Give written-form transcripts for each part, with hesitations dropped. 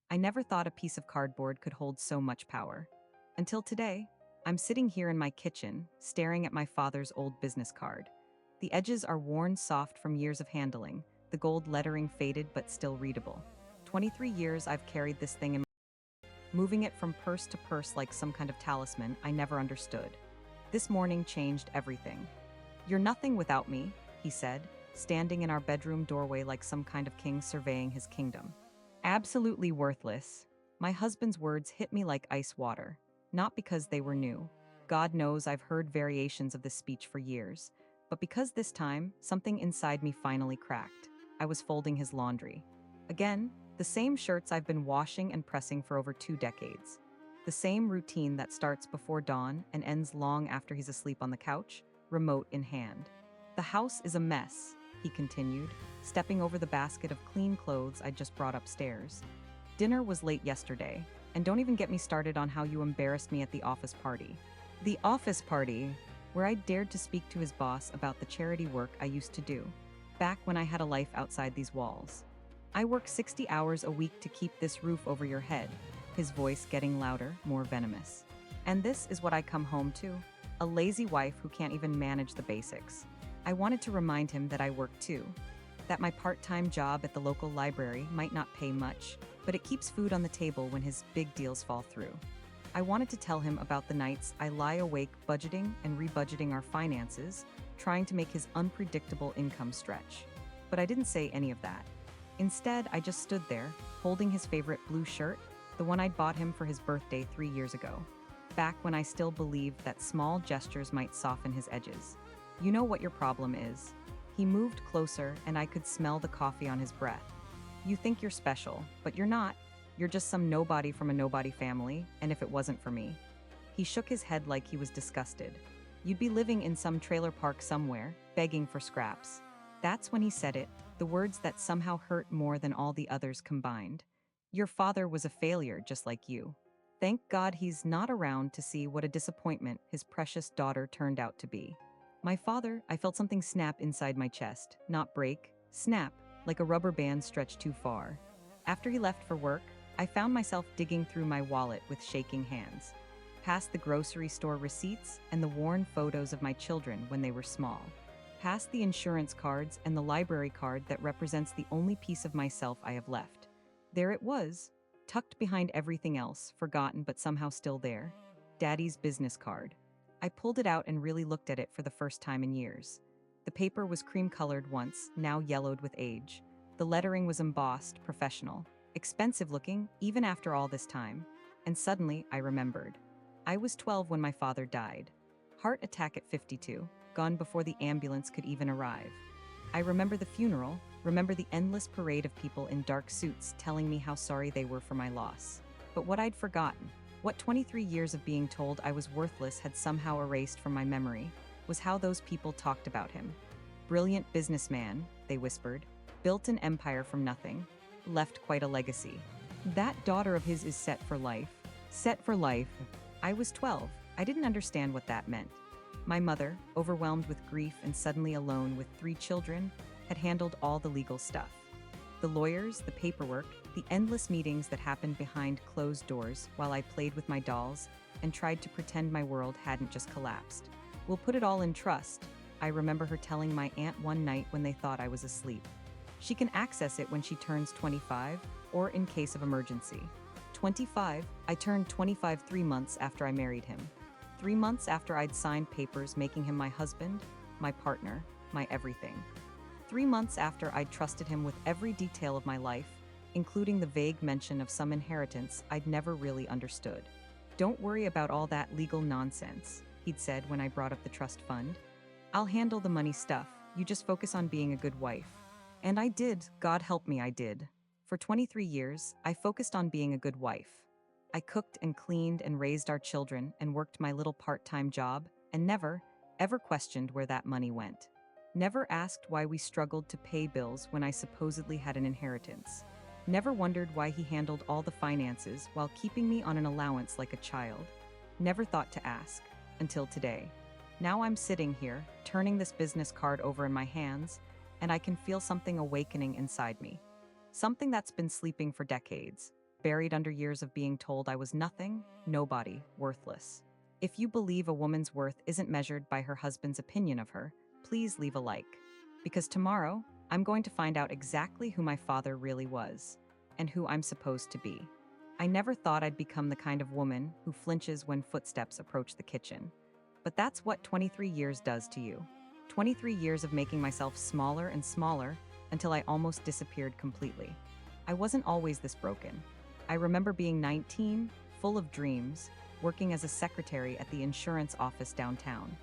I never thought a piece of cardboard could hold so much power. Until today, I'm sitting here in my kitchen, staring at my father's old business card. The edges are worn soft from years of handling, the gold lettering faded but still readable. 23 years I've carried this thing in moving it from purse to purse like some kind of talisman I never understood. This morning changed everything. "You're nothing without me," he said, standing in our bedroom doorway like some kind of king surveying his kingdom. Absolutely worthless. My husband's words hit me like ice water. Not because they were new. God knows I've heard variations of this speech for years. But because this time, something inside me finally cracked. I was folding his laundry. Again, the same shirts I've been washing and pressing for over 2 decades. The same routine that starts before dawn and ends long after he's asleep on the couch, remote in hand. "The house is a mess," he continued, stepping over the basket of clean clothes I'd just brought upstairs. "Dinner was late yesterday, and don't even get me started on how you embarrassed me at the office party." The office party, where I dared to speak to his boss about the charity work I used to do, back when I had a life outside these walls. "I work 60 hours a week to keep this roof over your head," his voice getting louder, more venomous. "And this is what I come home to, a lazy wife who can't even manage the basics." I wanted to remind him that I work too, that my part-time job at the local library might not pay much, but it keeps food on the table when his big deals fall through. I wanted to tell him about the nights I lie awake budgeting and rebudgeting our finances, trying to make his unpredictable income stretch. But I didn't say any of that. Instead, I just stood there, holding his favorite blue shirt, the one I'd bought him for his birthday 3 years ago, back when I still believed that small gestures might soften his edges. "You know what your problem is." He moved closer, and I could smell the coffee on his breath. "You think you're special, but you're not. You're just some nobody from a nobody family, and if it wasn't for me." He shook his head like he was disgusted. "You'd be living in some trailer park somewhere, begging for scraps." That's when he said it, the words that somehow hurt more than all the others combined. "Your father was a failure, just like you." Thank God he's not around to see what a disappointment his precious daughter turned out to be. My father, I felt something snap inside my chest, not break, snap, like a rubber band stretched too far. After he left for work, I found myself digging through my wallet with shaking hands, past the grocery store receipts and the worn photos of my children when they were small, past the insurance cards and the library card that represents the only piece of myself I have left. There it was, tucked behind everything else, forgotten but somehow still there. Daddy's business card. I pulled it out and really looked at it for the first time in years. The paper was cream-colored once, now yellowed with age. The lettering was embossed, professional, expensive looking, even after all this time. And suddenly, I remembered. I was 12 when my father died. Heart attack at 52, gone before the ambulance could even arrive. I remember the funeral, remember the endless parade of people in dark suits telling me how sorry they were for my loss. But what I'd forgotten, what 23 years of being told I was worthless had somehow erased from my memory, was how those people talked about him. "Brilliant businessman," they whispered, "built an empire from nothing, left quite a legacy. That daughter of his is set for life." Set for life. I was 12. I didn't understand what that meant. My mother, overwhelmed with grief and suddenly alone with 3 children, had handled all the legal stuff. The lawyers, the paperwork, the endless meetings that happened behind closed doors while I played with my dolls and tried to pretend my world hadn't just collapsed. "We'll put it all in trust," I remember her telling my aunt one night when they thought I was asleep. "She can access it when she turns 25, or in case of emergency." 25, I turned 25 3 months after I married him. 3 months after I'd signed papers making him my husband, my partner, my everything. 3 months after I'd trusted him with every detail of my life, including the vague mention of some inheritance I'd never really understood. "Don't worry about all that legal nonsense," he'd said when I brought up the trust fund. "I'll handle the money stuff, you just focus on being a good wife." And I did, God help me, I did. For 23 years, I focused on being a good wife. I cooked and cleaned and raised our children and worked my little part-time job and never, ever questioned where that money went. Never asked why we struggled to pay bills when I supposedly had an inheritance. Never wondered why he handled all the finances while keeping me on an allowance like a child. Never thought to ask, until today. Now I'm sitting here, turning this business card over in my hands, and I can feel something awakening inside me. Something that's been sleeping for decades, buried under years of being told I was nothing, nobody, worthless. If you believe a woman's worth isn't measured by her husband's opinion of her, please leave a like. Because tomorrow, I'm going to find out exactly who my father really was, and who I'm supposed to be. I never thought I'd become the kind of woman who flinches when footsteps approach the kitchen. But that's what 23 years does to you. 23 years of making myself smaller and smaller until I almost disappeared completely. I wasn't always this broken. I remember being 19, full of dreams, working as a secretary at the insurance office downtown.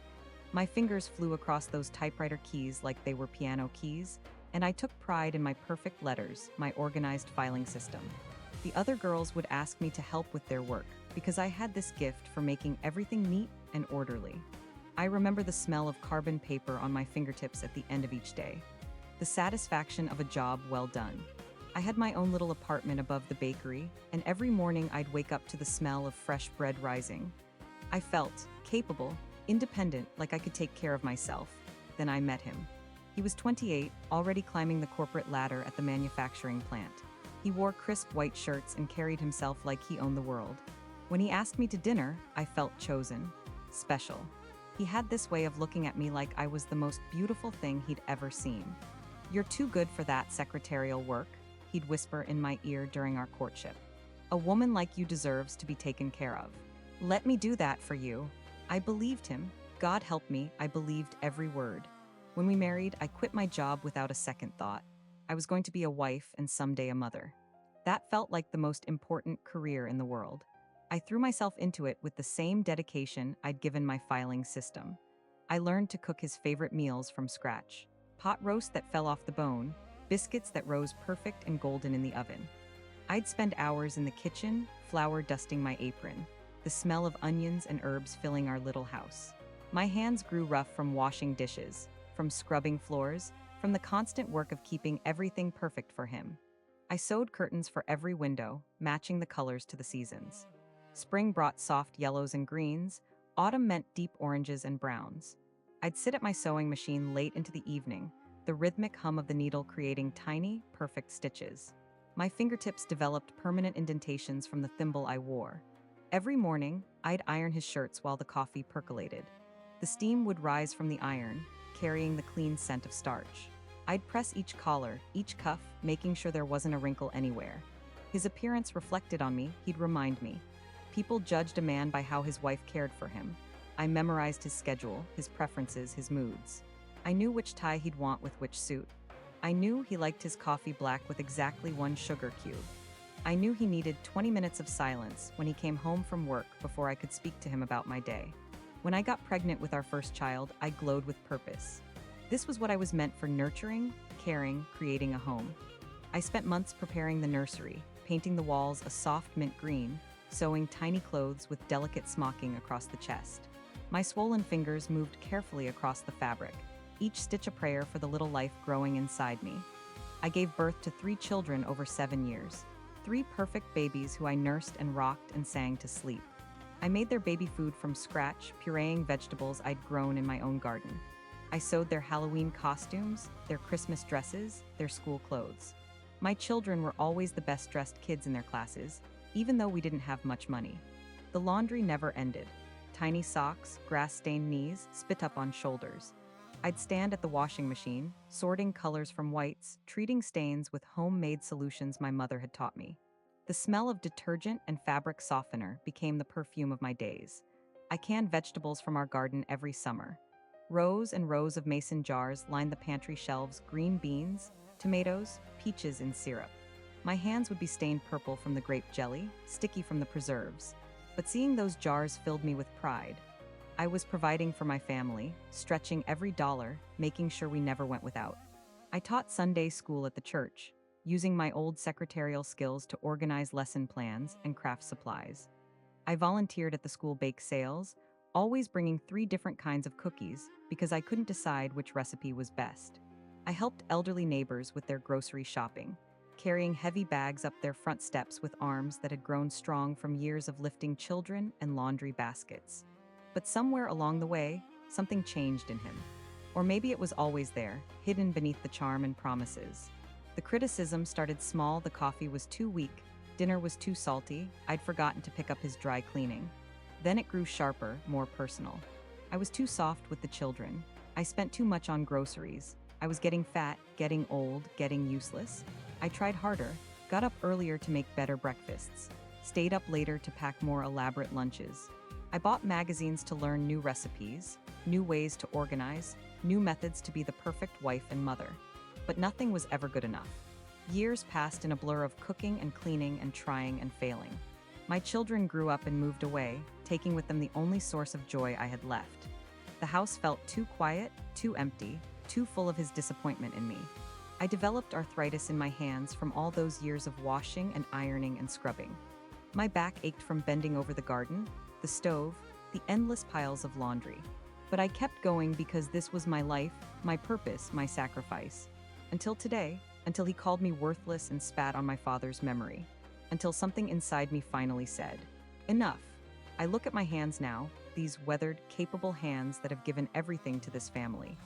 My fingers flew across those typewriter keys like they were piano keys, and I took pride in my perfect letters, my organized filing system. The other girls would ask me to help with their work because I had this gift for making everything neat and orderly. I remember the smell of carbon paper on my fingertips at the end of each day, the satisfaction of a job well done. I had my own little apartment above the bakery, and every morning I'd wake up to the smell of fresh bread rising. I felt capable, independent, like I could take care of myself. Then I met him. He was 28, already climbing the corporate ladder at the manufacturing plant. He wore crisp white shirts and carried himself like he owned the world. When he asked me to dinner, I felt chosen, special. He had this way of looking at me like I was the most beautiful thing he'd ever seen. "You're too good for that secretarial work," he'd whisper in my ear during our courtship. "A woman like you deserves to be taken care of. Let me do that for you." I believed him. God help me, I believed every word. When we married, I quit my job without a second thought. I was going to be a wife and someday a mother. That felt like the most important career in the world. I threw myself into it with the same dedication I'd given my filing system. I learned to cook his favorite meals from scratch. Pot roast that fell off the bone, biscuits that rose perfect and golden in the oven. I'd spend hours in the kitchen, flour dusting my apron, the smell of onions and herbs filling our little house. My hands grew rough from washing dishes, from scrubbing floors, from the constant work of keeping everything perfect for him. I sewed curtains for every window, matching the colors to the seasons. Spring brought soft yellows and greens, autumn meant deep oranges and browns. I'd sit at my sewing machine late into the evening, the rhythmic hum of the needle creating tiny, perfect stitches. My fingertips developed permanent indentations from the thimble I wore. Every morning, I'd iron his shirts while the coffee percolated. The steam would rise from the iron, carrying the clean scent of starch. I'd press each collar, each cuff, making sure there wasn't a wrinkle anywhere. His appearance reflected on me, he'd remind me. People judged a man by how his wife cared for him. I memorized his schedule, his preferences, his moods. I knew which tie he'd want with which suit. I knew he liked his coffee black with exactly one sugar cube. I knew he needed 20 minutes of silence when he came home from work before I could speak to him about my day. When I got pregnant with our first child, I glowed with purpose. This was what I was meant for: nurturing, caring, creating a home. I spent months preparing the nursery, painting the walls a soft mint green, sewing tiny clothes with delicate smocking across the chest. My swollen fingers moved carefully across the fabric, each stitch a prayer for the little life growing inside me. I gave birth to 3 children over 7 years, 3 perfect babies who I nursed and rocked and sang to sleep. I made their baby food from scratch, pureeing vegetables I'd grown in my own garden. I sewed their Halloween costumes, their Christmas dresses, their school clothes. My children were always the best-dressed kids in their classes, even though we didn't have much money. The laundry never ended. Tiny socks, grass-stained knees, spit-up-on shoulders. I'd stand at the washing machine, sorting colors from whites, treating stains with homemade solutions my mother had taught me. The smell of detergent and fabric softener became the perfume of my days. I canned vegetables from our garden every summer. Rows and rows of mason jars lined the pantry shelves: green beans, tomatoes, peaches in syrup. My hands would be stained purple from the grape jelly, sticky from the preserves. But seeing those jars filled me with pride. I was providing for my family, stretching every dollar, making sure we never went without. I taught Sunday school at the church, using my old secretarial skills to organize lesson plans and craft supplies. I volunteered at the school bake sales, always bringing 3 different kinds of cookies because I couldn't decide which recipe was best. I helped elderly neighbors with their grocery shopping, carrying heavy bags up their front steps with arms that had grown strong from years of lifting children and laundry baskets. But somewhere along the way, something changed in him. Or maybe it was always there, hidden beneath the charm and promises. The criticism started small: the coffee was too weak, Dinner was too salty, I'd forgotten to pick up his dry cleaning. Then it grew sharper, more personal. I was too soft with the children. I spent too much on groceries. I was getting fat, getting old, getting useless. I tried harder, got up earlier to make better breakfasts, stayed up later to pack more elaborate lunches. I bought magazines to learn new recipes, new ways to organize, new methods to be the perfect wife and mother. But nothing was ever good enough. Years passed in a blur of cooking and cleaning and trying and failing. My children grew up and moved away, taking with them the only source of joy I had left. The house felt too quiet, too empty, too full of his disappointment in me. I developed arthritis in my hands from all those years of washing and ironing and scrubbing. My back ached from bending over the garden, the stove, the endless piles of laundry. But I kept going because this was my life, my purpose, my sacrifice. Until today, until he called me worthless and spat on my father's memory. Until something inside me finally said, "Enough." I look at my hands now, these weathered, capable hands that have given everything to this family.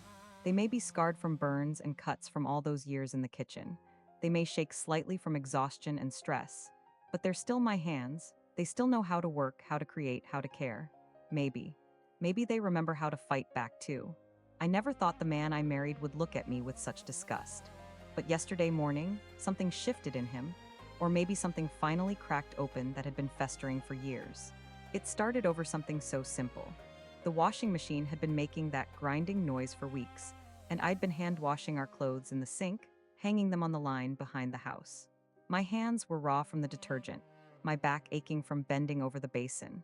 They may be scarred from burns and cuts from all those years in the kitchen. They may shake slightly from exhaustion and stress. But they're still my hands. They still know how to work, how to create, how to care. Maybe. Maybe they remember how to fight back too. I never thought the man I married would look at me with such disgust. But yesterday morning, something shifted in him, or maybe something finally cracked open that had been festering for years. It started over something so simple. The washing machine had been making that grinding noise for weeks, and I'd been hand washing our clothes in the sink, hanging them on the line behind the house. My hands were raw from the detergent, my back aching from bending over the basin.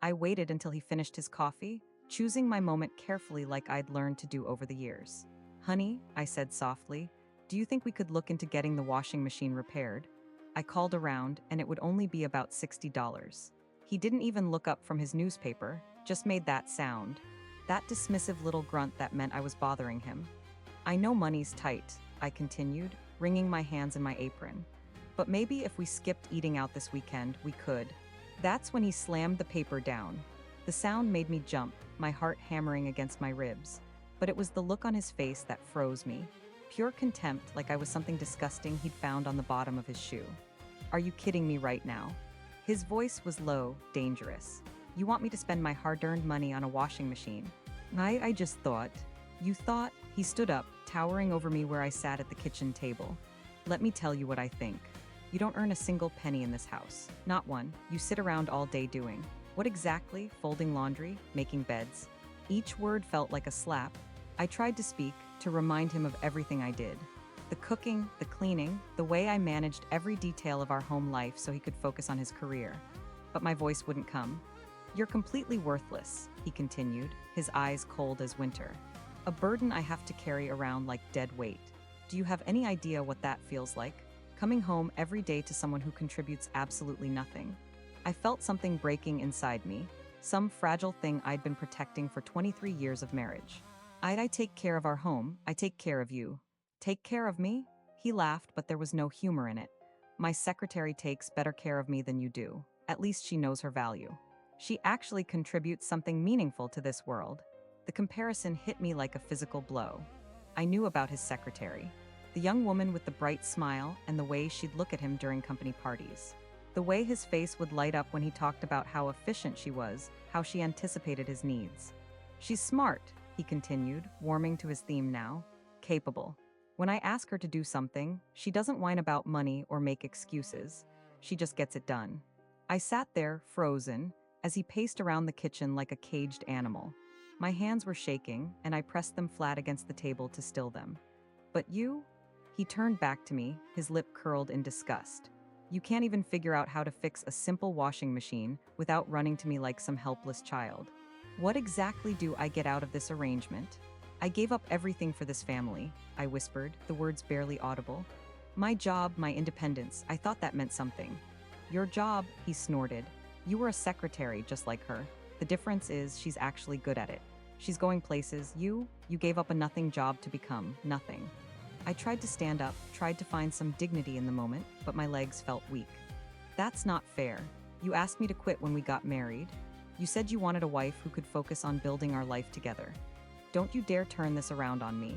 I waited until he finished his coffee, choosing my moment carefully like I'd learned to do over the years. "Honey," I said softly, "do you think we could look into getting the washing machine repaired?" I called around, and it would only be about $60. He didn't even look up from his newspaper, just made that sound. That dismissive little grunt that meant I was bothering him. "I know money's tight," I continued, wringing my hands in my apron. "But maybe if we skipped eating out this weekend, we could." That's when he slammed the paper down. The sound made me jump, my heart hammering against my ribs. But it was the look on his face that froze me. Pure contempt, like I was something disgusting he'd found on the bottom of his shoe. "Are you kidding me right now?" His voice was low, dangerous. "You want me to spend my hard-earned money on a washing machine?" I just thought." "You thought?" He stood up, towering over me where I sat at the kitchen table. "Let me tell you what I think. You don't earn a single penny in this house. Not one. You sit around all day doing. What exactly? Folding laundry? Making beds?" Each word felt like a slap. I tried to speak, to remind him of everything I did. The cooking, the cleaning, the way I managed every detail of our home life so he could focus on his career. But my voice wouldn't come. "You're completely worthless," he continued, his eyes cold as winter. "A burden I have to carry around like dead weight. Do you have any idea what that feels like? Coming home every day to someone who contributes absolutely nothing." I felt something breaking inside me, some fragile thing I'd been protecting for 23 years of marriage. I take care of our home, I take care of you." "Take care of me?" He laughed, but there was no humor in it. "My secretary takes better care of me than you do. At least she knows her value. She actually contributes something meaningful to this world." The comparison hit me like a physical blow. I knew about his secretary. The young woman with the bright smile and the way she'd look at him during company parties. The way his face would light up when he talked about how efficient she was, how she anticipated his needs. "She's smart," he continued, warming to his theme now. "Capable. When I ask her to do something, she doesn't whine about money or make excuses. She just gets it done." I sat there, frozen, as he paced around the kitchen like a caged animal. My hands were shaking, and I pressed them flat against the table to still them. "But you?" He turned back to me, his lip curled in disgust. "You can't even figure out how to fix a simple washing machine without running to me like some helpless child. What exactly do I get out of this arrangement?" "I gave up everything for this family," I whispered, the words barely audible. "My job, my independence, I thought that meant something." "Your job," he snorted. "You were a secretary just like her. The difference is she's actually good at it. She's going places. You gave up a nothing job to become nothing." I tried to stand up, tried to find some dignity in the moment, but my legs felt weak. "That's not fair. You asked me to quit when we got married. You said you wanted a wife who could focus on building our life together. Don't you dare turn this around on me."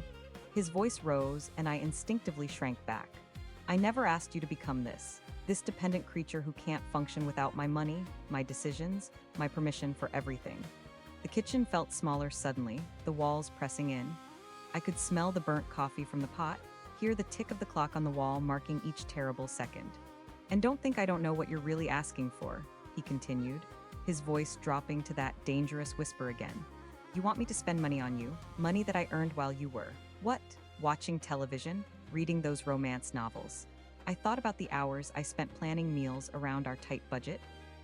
His voice rose, and I instinctively shrank back. "I never asked you to become this. This dependent creature who can't function without my money, my decisions, my permission for everything. The kitchen felt smaller suddenly, the walls pressing in. I could smell the burnt coffee from the pot, hear the tick of the clock on the wall marking each terrible second. And don't think I don't know what you're really asking for, he continued, his voice dropping to that dangerous whisper again. You want me to spend money on you, money that I earned while you were, what? Watching television, reading those romance novels. I thought about the hours I spent planning meals around our tight budget,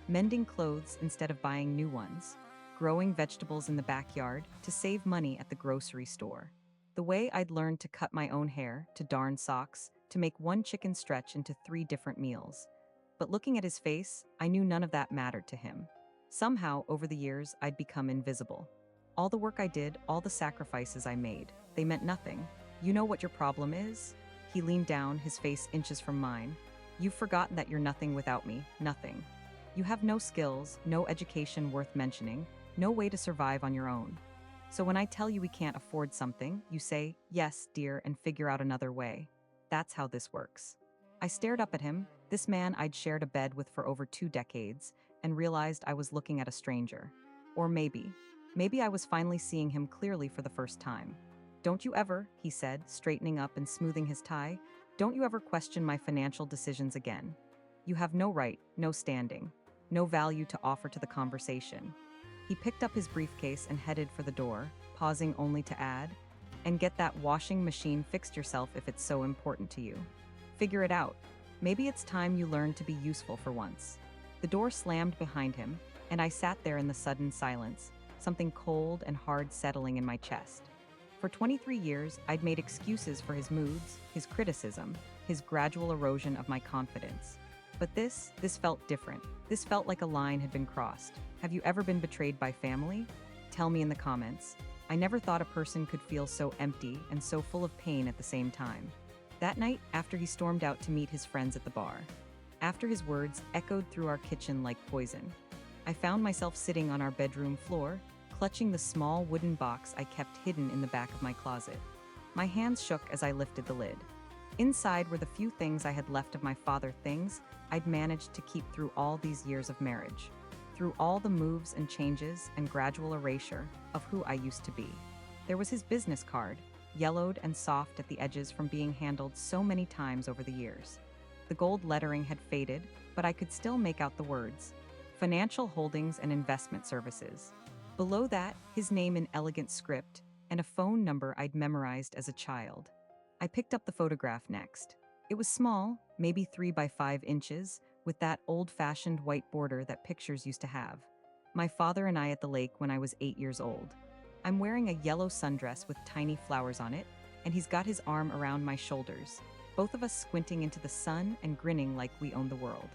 mending clothes instead of buying new ones, growing vegetables in the backyard to save money at the grocery store. The way I'd learned to cut my own hair, to darn socks, to make one chicken stretch into 3 different meals. But looking at his face, I knew none of that mattered to him. Somehow, over the years, I'd become invisible. All the work I did, all the sacrifices I made, they meant nothing. You know what your problem is? He leaned down, his face inches from mine. You've forgotten that you're nothing without me, nothing. You have no skills, no education worth mentioning, no way to survive on your own. So when I tell you we can't afford something, you say, yes, dear, and figure out another way. That's how this works. I stared up at him, this man I'd shared a bed with for over 2 decades, and realized I was looking at a stranger. Or maybe I was finally seeing him clearly for the first time. Don't you ever, he said, straightening up and smoothing his tie, don't you ever question my financial decisions again. You have no right, no standing, no value to offer to the conversation. He picked up his briefcase and headed for the door, pausing only to add, and get that washing machine fixed yourself if it's so important to you. Figure it out. Maybe it's time you learned to be useful for once. The door slammed behind him, and I sat there in the sudden silence, something cold and hard settling in my chest. For 23 years, I'd made excuses for his moods, his criticism, his gradual erosion of my confidence. But this felt different. This felt like a line had been crossed. Have you ever been betrayed by family? Tell me in the comments. I never thought a person could feel so empty and so full of pain at the same time. That night, after he stormed out to meet his friends at the bar, after his words echoed through our kitchen like poison, I found myself sitting on our bedroom floor, clutching the small wooden box I kept hidden in the back of my closet. My hands shook as I lifted the lid. Inside were the few things I had left of my father, things I'd managed to keep through all these years of marriage, through all the moves and changes and gradual erasure of who I used to be. There was his business card, yellowed and soft at the edges from being handled so many times over the years. The gold lettering had faded, but I could still make out the words, Financial Holdings and Investment Services. Below that, his name in elegant script and a phone number I'd memorized as a child. I picked up the photograph next. It was small, maybe 3 by 5 inches, with that old-fashioned white border that pictures used to have. My father and I at the lake when I was 8 years old. I'm wearing a yellow sundress with tiny flowers on it, and he's got his arm around my shoulders, both of us squinting into the sun and grinning like we owned the world.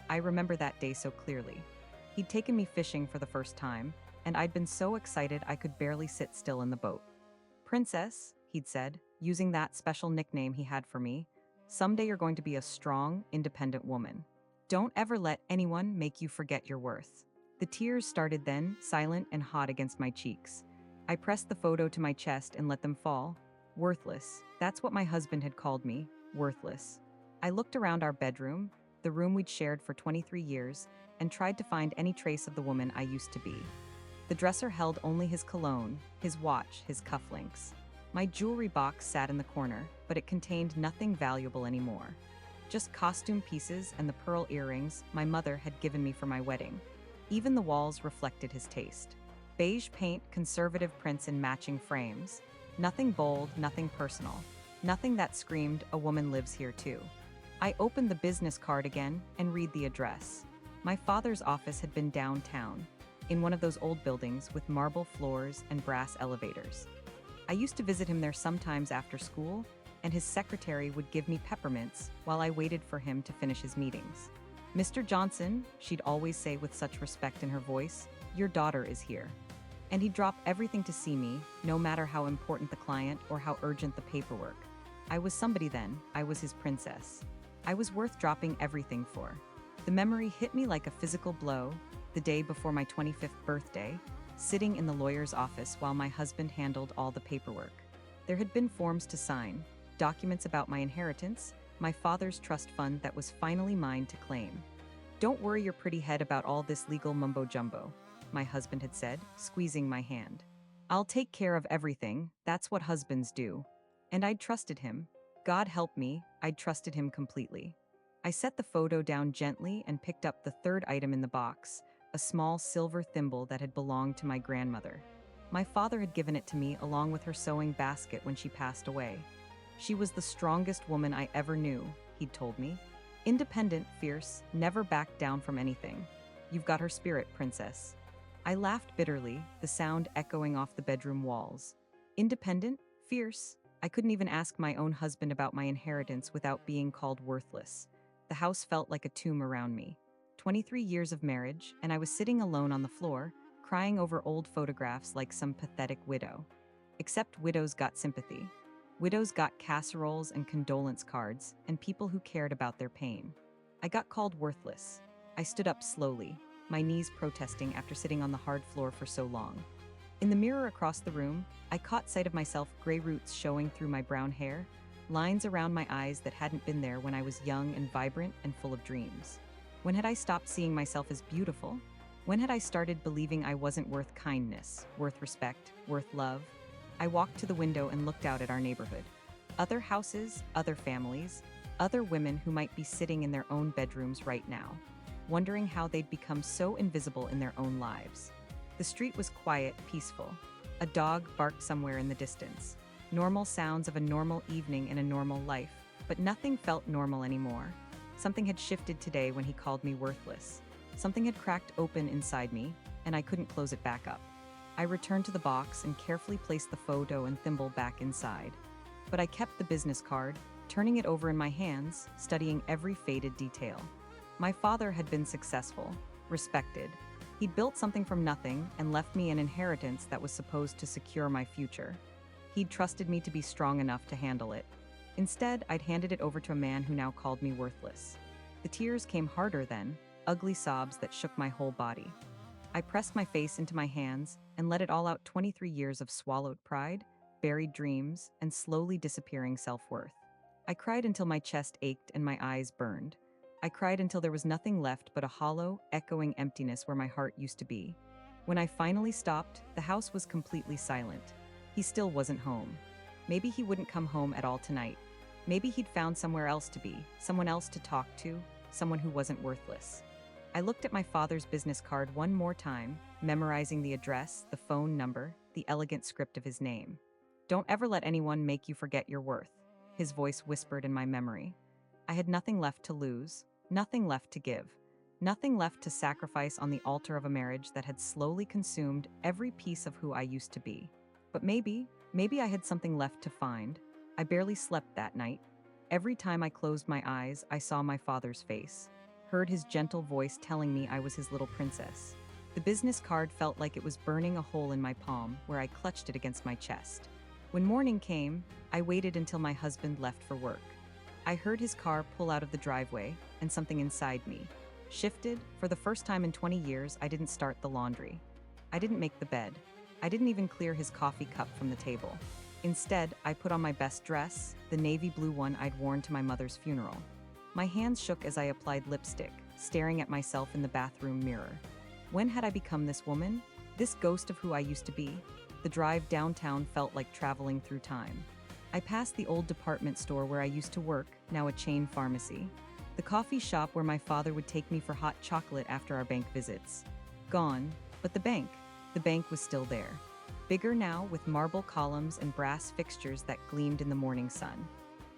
I remember that day so clearly. He'd taken me fishing for the first time, and I'd been so excited I could barely sit still in the boat. Princess, he'd said, using that special nickname he had for me, someday you're going to be a strong, independent woman. Don't ever let anyone make you forget your worth. The tears started then, silent and hot against my cheeks. I pressed the photo to my chest and let them fall. Worthless. That's what my husband had called me, worthless. I looked around our bedroom, the room we'd shared for 23 years, and tried to find any trace of the woman I used to be. The dresser held only his cologne, his watch, his cufflinks. My jewelry box sat in the corner, but it contained nothing valuable anymore. Just costume pieces and the pearl earrings my mother had given me for my wedding. Even the walls reflected his taste. Beige paint, conservative prints in matching frames. Nothing bold, nothing personal. Nothing that screamed, a woman lives here too. I opened the business card again and read the address. My father's office had been downtown, in one of those old buildings with marble floors and brass elevators. I used to visit him there sometimes after school, and his secretary would give me peppermints while I waited for him to finish his meetings. Mr. Johnson, she'd always say with such respect in her voice, your daughter is here. And he'd drop everything to see me, no matter how important the client or how urgent the paperwork. I was somebody then, I was his princess. I was worth dropping everything for. The memory hit me like a physical blow the day before my 25th birthday, sitting in the lawyer's office while my husband handled all the paperwork. There had been forms to sign, documents about my inheritance, my father's trust fund that was finally mine to claim. "Don't worry your pretty head about all this legal mumbo-jumbo," my husband had said, squeezing my hand. "I'll take care of everything, that's what husbands do." And I'd trusted him. God help me, I'd trusted him completely. I set the photo down gently and picked up the third item in the box, a small silver thimble that had belonged to my grandmother. My father had given it to me along with her sewing basket when she passed away. "She was the strongest woman I ever knew," he'd told me. "Independent, fierce, never backed down from anything. You've got her spirit, princess." I laughed bitterly, the sound echoing off the bedroom walls. Independent? Fierce? I couldn't even ask my own husband about my inheritance without being called worthless. The house felt like a tomb around me. 23 years of marriage, and I was sitting alone on the floor, crying over old photographs like some pathetic widow. Except widows got sympathy. Widows got casseroles and condolence cards, and people who cared about their pain. I got called worthless. I stood up slowly, my knees protesting after sitting on the hard floor for so long. In the mirror across the room, I caught sight of myself, gray roots showing through my brown hair, lines around my eyes that hadn't been there when I was young and vibrant and full of dreams. When had I stopped seeing myself as beautiful? When had I started believing I wasn't worth kindness, worth respect, worth love? I walked to the window and looked out at our neighborhood. Other houses, other families, other women who might be sitting in their own bedrooms right now, wondering how they'd become so invisible in their own lives. The street was quiet, peaceful. A dog barked somewhere in the distance. Normal sounds of a normal evening in a normal life, but nothing felt normal anymore. Something had shifted today when he called me worthless. Something had cracked open inside me, and I couldn't close it back up. I returned to the box and carefully placed the photo and thimble back inside. But I kept the business card, turning it over in my hands, studying every faded detail. My father had been successful, respected. He'd built something from nothing and left me an inheritance that was supposed to secure my future. He'd trusted me to be strong enough to handle it. Instead, I'd handed it over to a man who now called me worthless. The tears came harder then, ugly sobs that shook my whole body. I pressed my face into my hands and let it all out. 23 years of swallowed pride, buried dreams, and slowly disappearing self-worth. I cried until my chest ached and my eyes burned. I cried until there was nothing left but a hollow, echoing emptiness where my heart used to be. When I finally stopped, the house was completely silent. He still wasn't home. Maybe he wouldn't come home at all tonight. Maybe he'd found somewhere else to be, someone else to talk to, someone who wasn't worthless. I looked at my father's business card one more time, memorizing the address, the phone number, the elegant script of his name. "Don't ever let anyone make you forget your worth," his voice whispered in my memory. I had nothing left to lose, nothing left to give, nothing left to sacrifice on the altar of a marriage that had slowly consumed every piece of who I used to be. But maybe I had something left to find. I barely slept that night. Every time I closed my eyes, I saw my father's face, heard his gentle voice telling me I was his little princess. The business card felt like it was burning a hole in my palm where I clutched it against my chest. When morning came, I waited until my husband left for work. I heard his car pull out of the driveway, and something inside me shifted. For the first time in 20 years, I didn't start the laundry. I didn't make the bed. I didn't even clear his coffee cup from the table. Instead, I put on my best dress, the navy blue one I'd worn to my mother's funeral. My hands shook as I applied lipstick, staring at myself in the bathroom mirror. When had I become this woman? This ghost of who I used to be? The drive downtown felt like traveling through time. I passed the old department store where I used to work, now a chain pharmacy. The coffee shop where my father would take me for hot chocolate after our bank visits. Gone, but the bank was still there. Bigger now, with marble columns and brass fixtures that gleamed in the morning sun.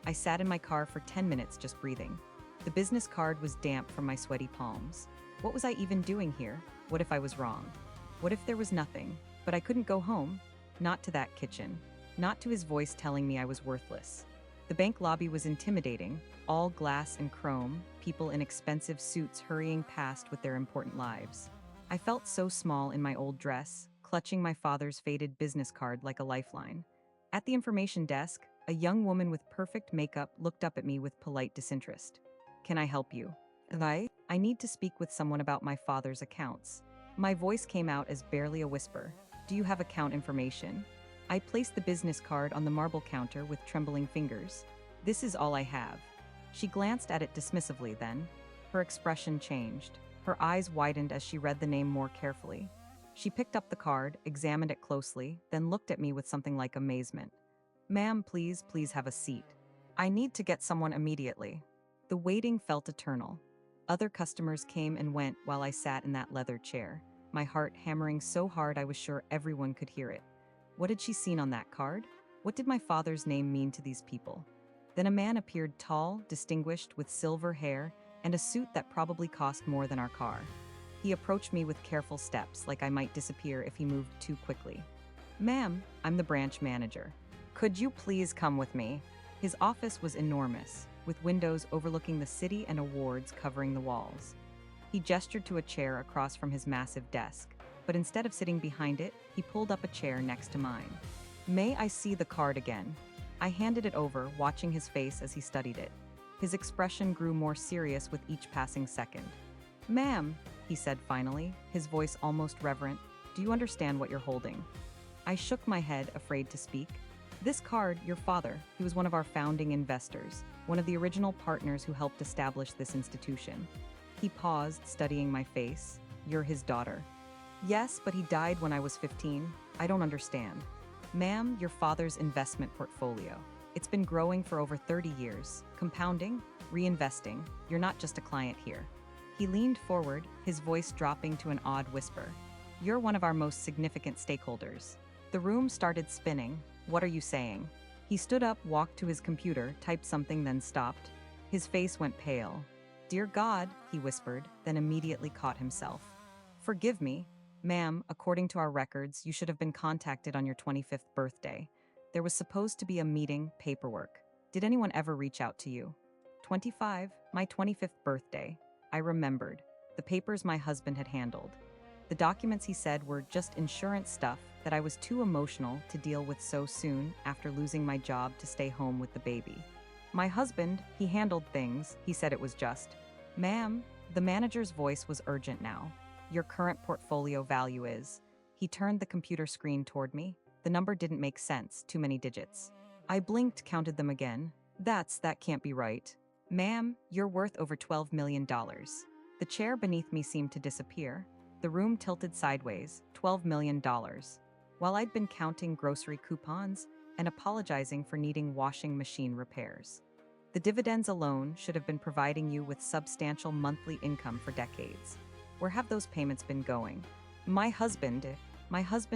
I sat in my car for 10 minutes just breathing. The business card was damp from my sweaty palms. What was I even doing here? What if I was wrong? What if there was nothing? But I couldn't go home. Not to that kitchen. Not to his voice telling me I was worthless. The bank lobby was intimidating, all glass and chrome, people in expensive suits hurrying past with their important lives. I felt so small in my old dress, clutching my father's faded business card like a lifeline. At the information desk, a young woman with perfect makeup looked up at me with polite disinterest. "Can I help you?" I need to speak with someone about my father's accounts." My voice came out as barely a whisper. "Do you have account information?" I placed the business card on the marble counter with trembling fingers. "This is all I have." She glanced at it dismissively then. Her expression changed. Her eyes widened as she read the name more carefully. She picked up the card, examined it closely, then looked at me with something like amazement. "Ma'am, please have a seat. I need to get someone immediately." The waiting felt eternal. Other customers came and went while I sat in that leather chair, my heart hammering so hard I was sure everyone could hear it. What had she seen on that card? What did my father's name mean to these people? Then a man appeared, tall, distinguished, with silver hair and a suit that probably cost more than our car. He approached me with careful steps, like I might disappear if he moved too quickly. "Ma'am, I'm the branch manager. Could you please come with me?" His office was enormous, with windows overlooking the city and awards covering the walls. He gestured to a chair across from his massive desk, but instead of sitting behind it, he pulled up a chair next to mine. "May I see the card again?" I handed it over, watching his face as he studied it. His expression grew more serious with each passing second. "Ma'am," he said finally, his voice almost reverent, "do you understand what you're holding?" I shook my head, afraid to speak. "This card, your father, he was one of our founding investors, one of the original partners who helped establish this institution." He paused, studying my face. "You're his daughter." "Yes, but he died when I was 15. I don't understand." "Ma'am, your father's investment portfolio. It's been growing for over 30 years, compounding, reinvesting. You're not just a client here." He leaned forward, his voice dropping to an odd whisper. "You're one of our most significant stakeholders." The room started spinning. "What are you saying?" He stood up, walked to his computer, typed something, then stopped. His face went pale. "Dear God," he whispered, then immediately caught himself. "Forgive me. Ma'am, according to our records, you should have been contacted on your 25th birthday. There was supposed to be a meeting, paperwork. Did anyone ever reach out to you?" 25, my 25th birthday. I remembered. The papers my husband had handled. The documents, he said, were just insurance stuff that I was too emotional to deal with so soon after losing my job to stay home with the baby. "My husband, he handled things. He said it was just." "Ma'am," the manager's voice was urgent now. "Your current portfolio value is." He turned the computer screen toward me. The number didn't make sense, too many digits. I blinked, counted them again. That can't be right." "Ma'am, you're worth over $12 million. The chair beneath me seemed to disappear. The room tilted sideways. $12 million. While I'd been counting grocery coupons and apologizing for needing washing machine repairs. The dividends alone should have been providing you with substantial monthly income for decades. Where have those payments been going? My husband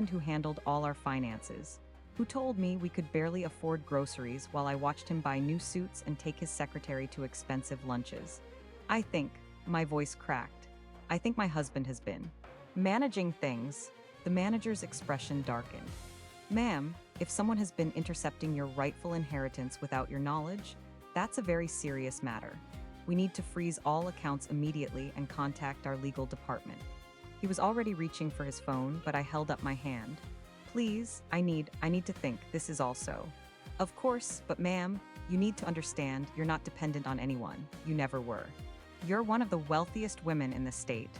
who handled all our finances, who told me we could barely afford groceries while I watched him buy new suits and take his secretary to expensive lunches. I think," my voice cracked, "I think my husband has been managing things." The manager's expression darkened. "Ma'am, if someone has been intercepting your rightful inheritance without your knowledge, that's a very serious matter. We need to freeze all accounts immediately and contact our legal department." He was already reaching for his phone, but I held up my hand. "Please, I need to think. This is also." "Of course, but ma'am, you need to understand you're not dependent on anyone. You never were. You're one of the wealthiest women in the state."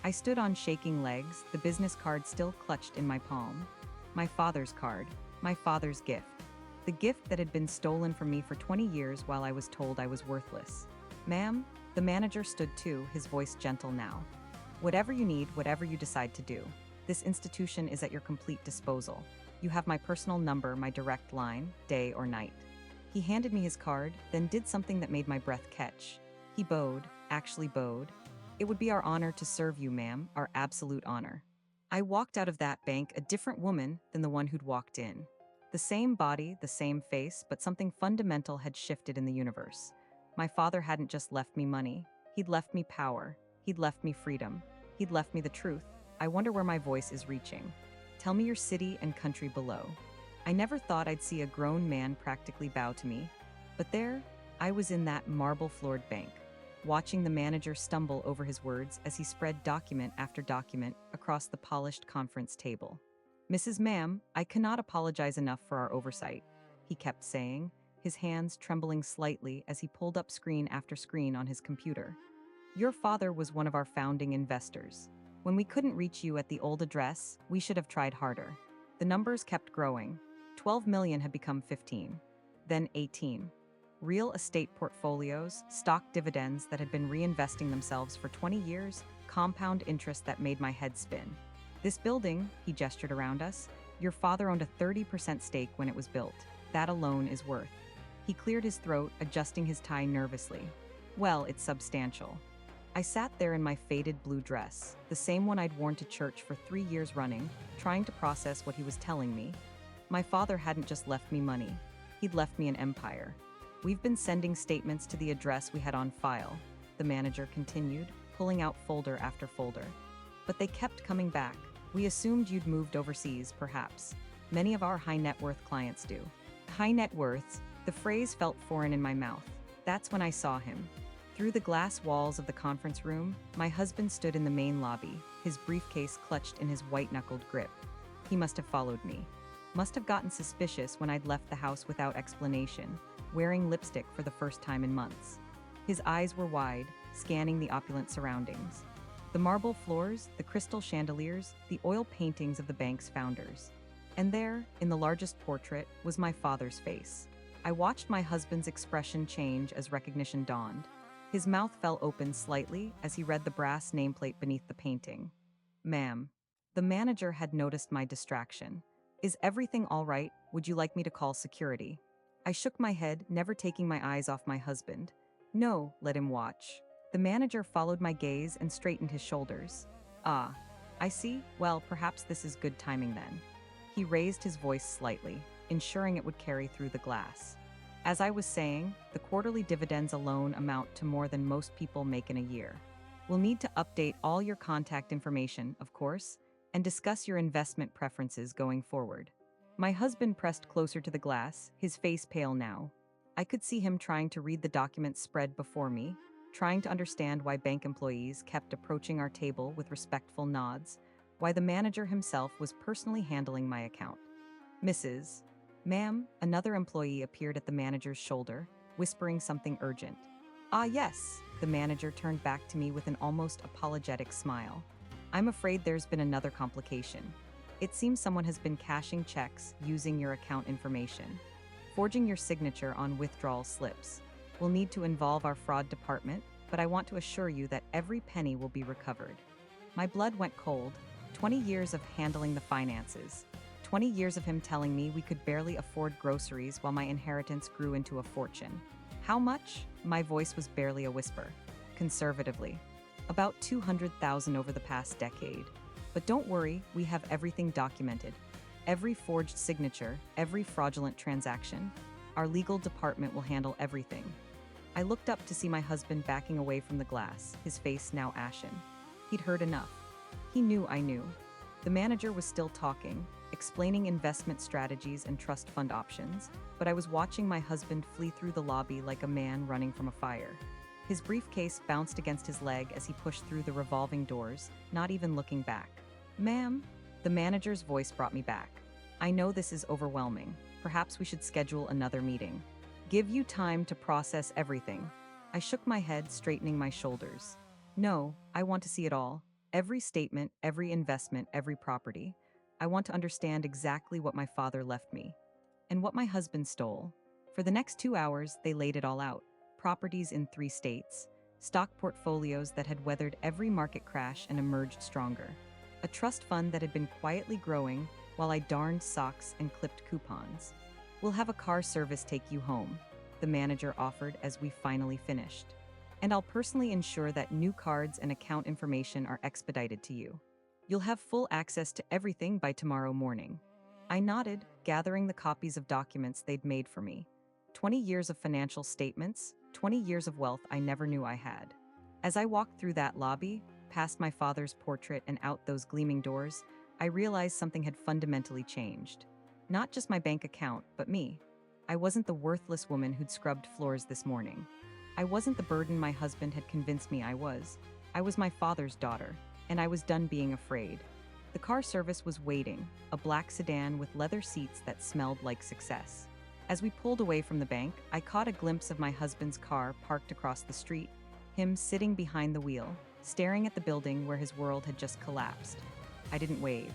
I stood on shaking legs, the business card still clutched in my palm. My father's card, my father's gift. The gift that had been stolen from me for 20 years while I was told I was worthless. "Ma'am," the manager stood too, his voice gentle now. "Whatever you need, whatever you decide to do. This institution is at your complete disposal. You have my personal number, my direct line, day or night." He handed me his card, then did something that made my breath catch. He bowed, actually bowed. "It would be our honor to serve you, ma'am, our absolute honor." I walked out of that bank a different woman than the one who'd walked in. The same body, the same face, but something fundamental had shifted in the universe. My father hadn't just left me money. He'd left me power. He'd left me freedom. He'd left me the truth. I wonder where my voice is reaching. Tell me your city and country below. I never thought I'd see a grown man practically bow to me. But there, I was in that marble-floored bank, watching the manager stumble over his words as he spread document after document across the polished conference table. "Mrs. Ma'am, I cannot apologize enough for our oversight," he kept saying, his hands trembling slightly as he pulled up screen after screen on his computer. "Your father was one of our founding investors. When we couldn't reach you at the old address, we should have tried harder." The numbers kept growing. 12 million had become 15. Then 18. real estate portfolios, stock dividends that had been reinvesting themselves for 20 years, compound interest that made my head spin. This building, he gestured around us, your father owned a 30% stake when it was built. That alone is worth. He cleared his throat, adjusting his tie nervously. Well, it's substantial. I sat there in my faded blue dress, the same one I'd worn to church for 3 years running, trying to process what he was telling me. My father hadn't just left me money. He'd left me an empire. We've been sending statements to the address we had on file, the manager continued, pulling out folder after folder. But they kept coming back. We assumed you'd moved overseas, perhaps. Many of our high net worth clients do. High net worths, the phrase felt foreign in my mouth. That's when I saw him. Through the glass walls of the conference room, my husband stood in the main lobby, his briefcase clutched in his white-knuckled grip. He must have followed me. Must have gotten suspicious when I'd left the house without explanation, wearing lipstick for the first time in months. His eyes were wide, scanning the opulent surroundings. The marble floors, the crystal chandeliers, the oil paintings of the bank's founders. And there, in the largest portrait, was my father's face. I watched my husband's expression change as recognition dawned. His mouth fell open slightly as he read the brass nameplate beneath the painting. Ma'am. The manager had noticed my distraction. Is everything all right? Would you like me to call security? I shook my head, never taking my eyes off my husband. No, let him watch. The manager followed my gaze and straightened his shoulders. Ah, I see. Well, perhaps this is good timing then. He raised his voice slightly, ensuring it would carry through the glass. As I was saying, the quarterly dividends alone amount to more than most people make in a year. We'll need to update all your contact information, of course, and discuss your investment preferences going forward. My husband pressed closer to the glass, his face pale now. I could see him trying to read the documents spread before me, trying to understand why bank employees kept approaching our table with respectful nods, why the manager himself was personally handling my account. Mrs. Ma'am, another employee appeared at the manager's shoulder, whispering something urgent. Ah, yes, the manager turned back to me with an almost apologetic smile. I'm afraid there's been another complication. It seems someone has been cashing checks using your account information, forging your signature on withdrawal slips. We'll need to involve our fraud department, but I want to assure you that every penny will be recovered. My blood went cold. 20 years of handling the finances. 20 years of him telling me we could barely afford groceries while my inheritance grew into a fortune. How much? My voice was barely a whisper. Conservatively. About 200,000 over the past decade. But don't worry, we have everything documented. Every forged signature, every fraudulent transaction. Our legal department will handle everything. I looked up to see my husband backing away from the glass, his face now ashen. He'd heard enough. He knew I knew. The manager was still talking, explaining investment strategies and trust fund options, but I was watching my husband flee through the lobby like a man running from a fire. His briefcase bounced against his leg as he pushed through the revolving doors, not even looking back. Ma'am, the manager's voice brought me back. I know this is overwhelming. Perhaps we should schedule another meeting. Give you time to process everything. I shook my head, straightening my shoulders. No, I want to see it all. Every statement, every investment, every property. I want to understand exactly what my father left me. And what my husband stole. For the next 2 hours, they laid it all out. Properties in 3 states. Stock portfolios that had weathered every market crash and emerged stronger. A trust fund that had been quietly growing while I darned socks and clipped coupons. We'll have a car service take you home, the manager offered as we finally finished. And I'll personally ensure that new cards and account information are expedited to you. You'll have full access to everything by tomorrow morning. I nodded, gathering the copies of documents they'd made for me. 20 years of financial statements, 20 years of wealth I never knew I had. As I walked through that lobby, past my father's portrait and out those gleaming doors, I realized something had fundamentally changed. Not just my bank account, but me. I wasn't the worthless woman who'd scrubbed floors this morning. I wasn't the burden my husband had convinced me I was. I was my father's daughter, and I was done being afraid. The car service was waiting, a black sedan with leather seats that smelled like success. As we pulled away from the bank, I caught a glimpse of my husband's car parked across the street, him sitting behind the wheel, staring at the building where his world had just collapsed. I didn't wave.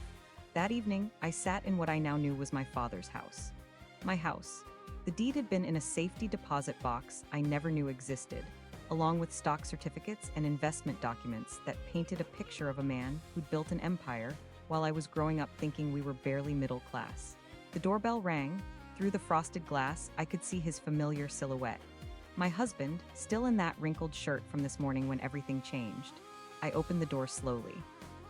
That evening, I sat in what I now knew was my father's house. My house. The The deed had been in a safety deposit box I never knew existed, along with stock certificates and investment documents that painted a picture of a man who'd built an empire while I was growing up thinking we were barely middle class. The doorbell rang. Through the frosted glass, I could see his familiar silhouette. My husband, still in that wrinkled shirt from this morning when everything changed. I opened the door slowly.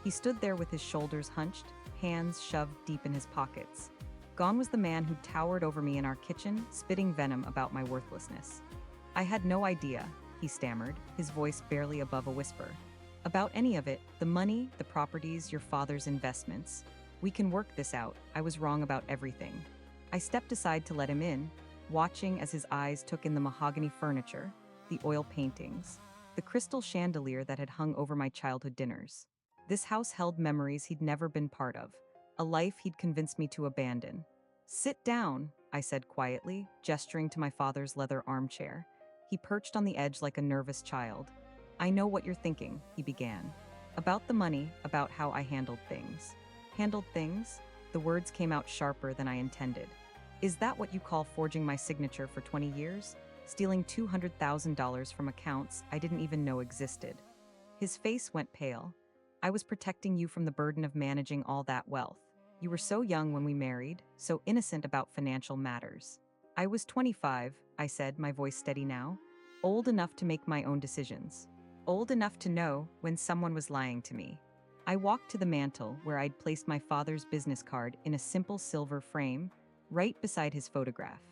He stood there with his shoulders hunched, hands shoved deep in his pockets. Gone was the man who towered over me in our kitchen, spitting venom about my worthlessness. I had no idea, he stammered, his voice barely above a whisper. About any of it, the money, the properties, your father's investments. We can work this out. I was wrong about everything. I stepped aside to let him in, watching as his eyes took in the mahogany furniture, the oil paintings, the crystal chandelier that had hung over my childhood dinners. This house held memories he'd never been part of, a life he'd convinced me to abandon. Sit down, I said quietly, gesturing to my father's leather armchair. He perched on the edge like a nervous child. I know what you're thinking, he began. About the money, about how I handled things. Handled things? The words came out sharper than I intended. Is that what you call forging my signature for 20 years? Stealing $200,000 from accounts I didn't even know existed? His face went pale. I was protecting you from the burden of managing all that wealth. You were so young when we married, so innocent about financial matters. I was 25, I said, my voice steady now. Old enough to make my own decisions. Old enough to know when someone was lying to me. I walked to the mantel where I'd placed my father's business card in a simple silver frame, right beside his photograph.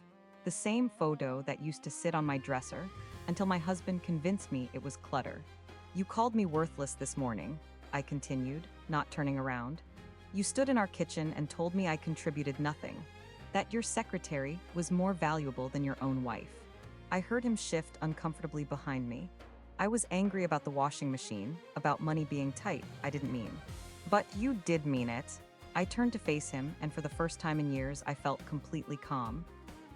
The same photo that used to sit on my dresser until my husband convinced me it was clutter. You called me worthless this morning, I continued, not turning around. You stood in our kitchen and told me I contributed nothing, that your secretary was more valuable than your own wife. I heard him shift uncomfortably behind me. I was angry about the washing machine, about money being tight, I didn't mean. But you did mean it. I turned to face him, and for the first time in years, I felt completely calm.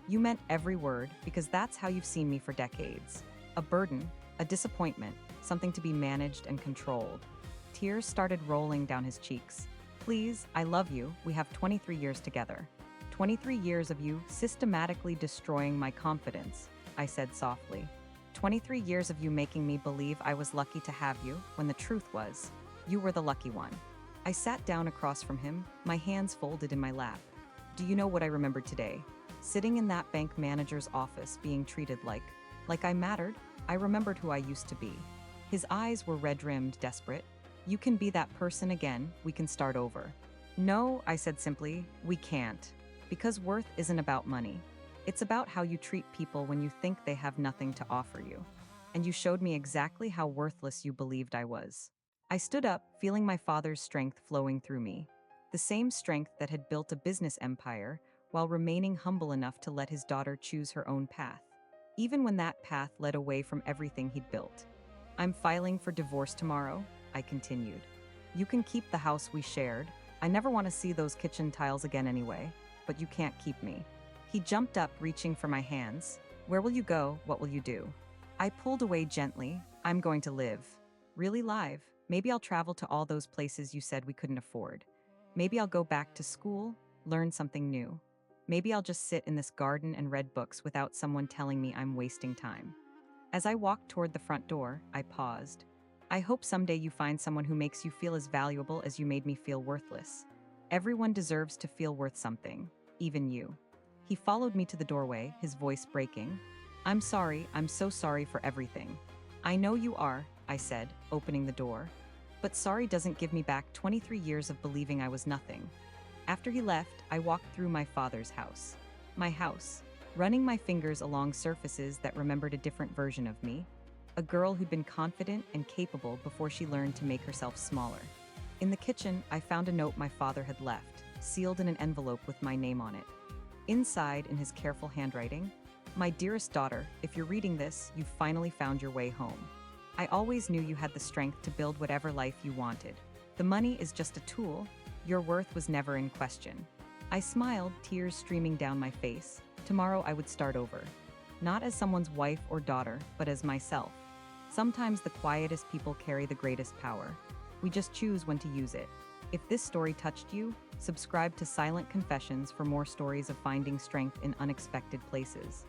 You meant every word, because that's how you've seen me for decades. A burden, a disappointment, something to be managed and controlled. Tears started rolling down his cheeks. Please, I love you. We have 23 years together. 23 years of you systematically destroying my confidence, I said softly. 23 years of you making me believe I was lucky to have you, when the truth was, you were the lucky one. I sat down across from him, my hands folded in my lap. Do you know what I remembered today? Sitting in that bank manager's office being treated like I mattered. I remembered who I used to be. His eyes were red-rimmed, desperate. You can be that person again, we can start over. No, I said simply, we can't. Because worth isn't about money. It's about how you treat people when you think they have nothing to offer you. And you showed me exactly how worthless you believed I was. I stood up, feeling my father's strength flowing through me. The same strength that had built a business empire while remaining humble enough to let his daughter choose her own path, even when that path led away from everything he'd built. I'm filing for divorce tomorrow, I continued. You can keep the house we shared. I never want to see those kitchen tiles again anyway, but you can't keep me. He jumped up, reaching for my hands. Where will you go? What will you do? I pulled away gently. I'm going to live. Really live. Maybe I'll travel to all those places you said we couldn't afford. Maybe I'll go back to school, learn something new. Maybe I'll just sit in this garden and read books without someone telling me I'm wasting time. As I walked toward the front door, I paused. I hope someday you find someone who makes you feel as valuable as you made me feel worthless. Everyone deserves to feel worth something, even you. He followed me to the doorway, his voice breaking. I'm sorry, I'm so sorry for everything. I know you are, I said, opening the door. But sorry doesn't give me back 23 years of believing I was nothing. After he left, I walked through my father's house. My house, running my fingers along surfaces that remembered a different version of me. A girl who'd been confident and capable before she learned to make herself smaller. In the kitchen, I found a note my father had left, sealed in an envelope with my name on it. Inside, in his careful handwriting, my dearest daughter, if you're reading this, you've finally found your way home. I always knew you had the strength to build whatever life you wanted. The money is just a tool. Your worth was never in question. I smiled, tears streaming down my face. Tomorrow I would start over. Not as someone's wife or daughter, but as myself. Sometimes the quietest people carry the greatest power. We just choose when to use it. If this story touched you, subscribe to Silent Confessions for more stories of finding strength in unexpected places.